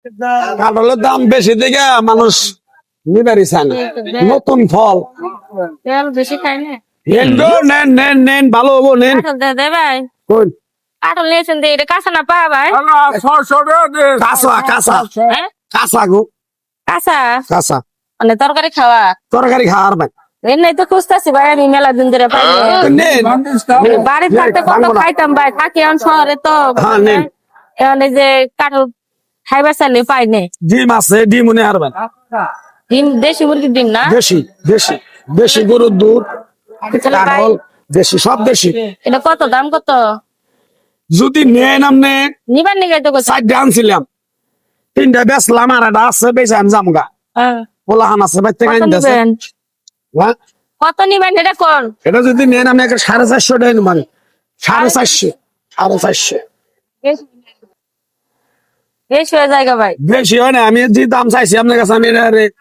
কাঁঠালের দাম বেশি দেখে মানুষ নিবারই চায় না। নতুন ফল তেল বেশি খাই না। নেন গো, নেন নেন নেন, ভালো হবো, নেন। কাঁঠাল দে ভাই, কোন কাঁঠাল নিয়েছেন দে, এটা কাঁচা না পা ভাই? কাঁচা কাঁচা হ্যাঁ কাঁচা গো, কাঁচা, কাঁচা মানে তরকারি খাওয়া। তরকারি খাওয়ার ভাই। এমনি তো খুঁজতেছি ভাই, আমি মেলা দিন ধরে পাই না। নেন বাড়িতে থাকতে কত ভাঙবো না। খাইতাম ভাই, থাকি এখন শহরে তো। হ্যাঁ, নেন। এখন এই যে কাঁঠাল খাইবার চাইলে পাই নাই। ডিম আছে, ডিম উনি হারবেন। ডিম দেশি মুরগির ডিম না? দেশি দেশি দেশি গরুর দুধ, তাহলে ভাই, কাঁঠাল দেশি, সব দেশি। এটা কত দাম কত? যদি নেন আপনি নিবার নিগে তো কত? 4টা আনছিলাম, 3টা বেচলাম, আর একটা আছে বেচে আমি জামগা। হ্যাঁ। পোলাহান আছে বাইতে কত গাইতেছে। নিবেন? কত নিবেন এটা কোন? এটা যদি নেন আপনি একটা 450 টাকা নেবেন। 450, 450 বেশি হয়ে যায় গো ভাই। বেশি হয় না। আমি যে দাম চাইছি আপনার কাছে, আমি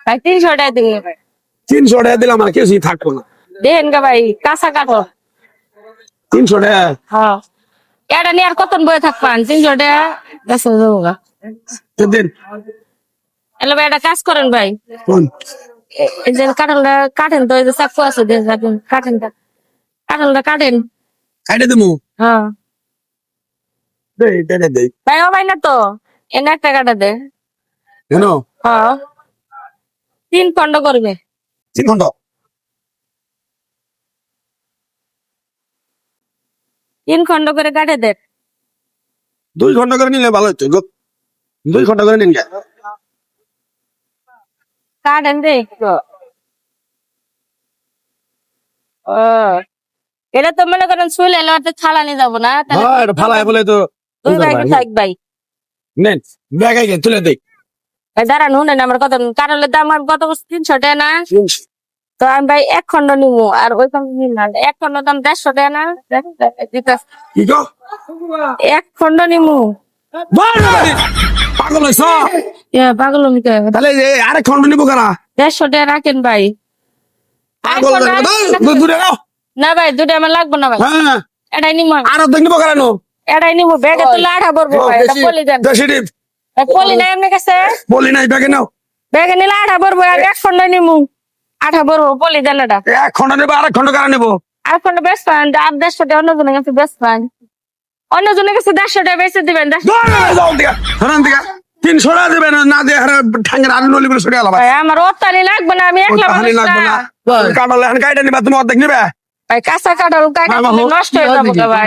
ভাই 300 টাকা দিন ভাই। 300 টাকা দিলাম, আর কিছুই থাকবো না। দেখেন গো ভাই, কাঁচা কাঁঠাল। 300 টাকা হ্যাঁ, এটা নিয়ে আর কত বয়ে থাকবেন? 300 টাকা বেচা যাবো গা। তো দিন। এলে ভাই একটা কাজ করেন ভাই, কোন এই যে কাঁঠালটা কাটেন তো, এই যে চাকু আছে দিয়ে যাবেন, কাটেনটা, কাঁঠালটা কাটেন। খাইতে দেবো। হ্যাঁ দেই দেই দেই ভাই, ও ভাই না তো, এনে একটা কাটা দে। কেন? হ্যাঁ 3 খন্ড করবে। 3 ঘন্টা 3 খন্ড করে কাটে দে। 2 ঘন্টা করে নিলে ভালো হতো গো। 2 ঘন্টা করে নিন গে। কাটেন দে। ও, এটা তো মনে করেন শুইলে এলে তো ছালানি যাবো না, তাহলে হ্যাঁ, এটা ফালাই বলে তো। দুই ভাই থাক ভাই। নেন ব্যাগে গিয়ে তুলে দেই। ভাই দাঁড়ান, শুনেন আমার কথা, কাঁঠালের দাম আমি কত বলছি? 300 টাকা না? 300 তো আমি ভাই 1 খন্ড নিবো, আর ওই খন্ড নিব না। 1 খন্ড দাম 150 টাকা না? কি গো? 1 খন্ড নিবো। বাড়ি পাগল হইছ? পাগল আমি কে? তাহলে এই আরেক খন্ড নিবো কারা? 150 টাকা রাখেন ভাই। পাগল দূরে নাও। না ভাই, 2টা আমার লাগবে না ভাই, হ্যাঁ, এটাই নিবো। আর অর্ধেক নিবো কারা নো? এটাই নিবো, ব্যাগে তো লাঠা ভরবো ভাই, এটা পলি দেন। দেশি ডিম পলি নাই এমনি কাছে? বলি নাই, ব্যাগে নাও। ব্যাগে নিলে আঠা ভরবো, আর 1 খন্ড নিবো, আঠা ভরবো, পলি দেন এটা। 1 খন্ড নেবো, আরেক খন্ড কারা নেবো? আর খন্ড বেশ পান, আর 150 টাকা অন্যজনের কাছে বেশ পান, অন্যজনের কাছে 150 টাকা বেচে দিবেন। যাও দিকা হারান দিকা 300 টাকা দিবেন না দিয়ে হারা ঠাঙ্গের আলু নলি করে ছড়িয়ে আলাবা। ভাই আমার অত্যানি লাগবে না, আমি একলা তাহলে মানুষ লাগবে না। না। কাটালে এখন কাইটা নিবা, তুমি অর্ধেক নিবে। ভাই কাঁচা কাঁঠাল কাটা দিলে নষ্ট হয়ে যাবো গো ভাই।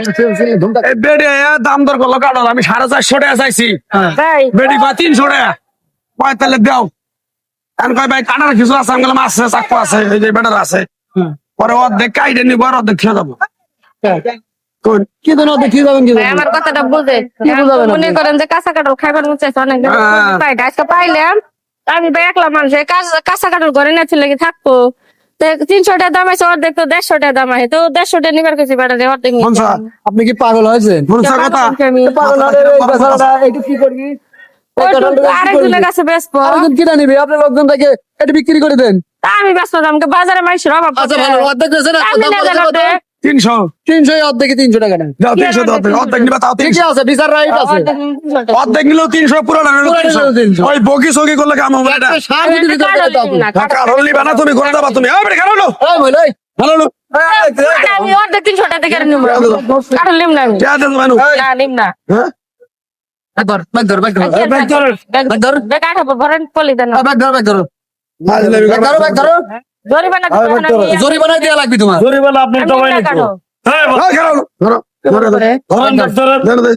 এই বেডে দাম দর করলো কাটাল, আমি 450 টাকা চাইছি। ভাই বেডি কয় 300 টাকা। কয় তাহলে দাও। এখন কয় ভাই কাটার কিছু আছে, আমি বললাম আছে, চাকু আছে, এই যে বেটার আছে। পরে অর্ধেক কাইটা নিবো, আর অর্ধেক খেয়ে যাবো। কোন কি ধরনের অর্ধেক খেয়ে যাবেন? কি ভাই আমার কথাটা বুঝে, মনে করেন যে কাঁচা কাঁঠাল খাইবার মন চাইছে অনেক দিন হ্যাঁ। পাই না, আজকে পাইলাম। আমি ভাই একলা মানুষ, এই কাঁচা কাঁঠাল ঘরে না ছিল কি থাকবো? তো 300 টাকা দাম আছে, অর্ধেক তো 150 টাকা দাম আছে, তো 150 টাকা নিবার কাছে বেড়ালে অর্ধেক নিতে মনসা হবে। আপনি কি পাগল হয়েছেন? মনসা কথা পাগল হলে এই বেচারাটা একটু কি করবি? এই কাঁঠালটা কি আরেকজনের করবি? কাছে বেচবো, আরেকজন কিনা নিবে, আপনার লোকজন থেকে এটা বিক্রি করে দেন। তা আমি বেচবো না, আমাকে বাজারে মানুষের অভাব আচ্ছা পড়ে। ভালো, অর্ধেক বেচেন, আমি না জানো তো। 300 300 অর্ধেকে 300 টাকা নেন। দাও, 300 দাও, অর্ধেক নিবা তাও 300। ঠিকই আছে, বিচার রাইট আছে। অর্ধেক 300 টাকা। অর্ধেক নিলেও 300, পুরোটা নিলেও পুরোটা 300। নিলেও 300। ওই বগি সগি করলে কাম হবে না এটা। একটা সার যদি ভিতরে কাঁঠাল দাও। নিন না, কাঁঠাল। কারণ নিবা না, তুমি ঘরে যাবা, তুমি বেটা কারণ এই ভাই লই। হ্যালো আমি অর্ধেক 300 টাকা থেকে নিবো, কাঁঠাল নিব না আমি। কে দেন মানু? না নিব না। হ্যাঁ, ব্যাগ ধর, ব্যাগ ধর, ব্যাগ ধর। ব্যাগ ধর। ব্যাগ আঠা ভরেন পলি দেন। ব্যাগ ধর, ব্যাগ ধর। ফাজলামি ব্যাগ ধরো, ব্যাগ ধরো। জরিমানা দিতে হবে না, আমি জরিমানা দেয়া লাগবে তোমার। আমি নিব না কাঁঠাল। হ্যাঁ, কারণ ধরো ধরো ধরো দে।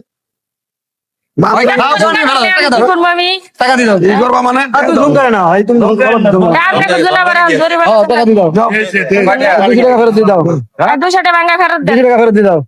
ওই খাও, পানি ভালো, টাকা কি দাও। করবো আমি? টাকা দিয়ে দাও। কি করবা মানে? আর তুমি ফোন করে না, এই তুমি ফোন করো না তোমার। আপনাকে জরিমানা জরিমানা টাকা দিয়ে দাও। যাও। 200 টাকা ফেরত দিয়ে দাও। আর 200 টাকা ভাঙা ফেরত দেন। 200 টাকা ফেরত দিয়ে দাও।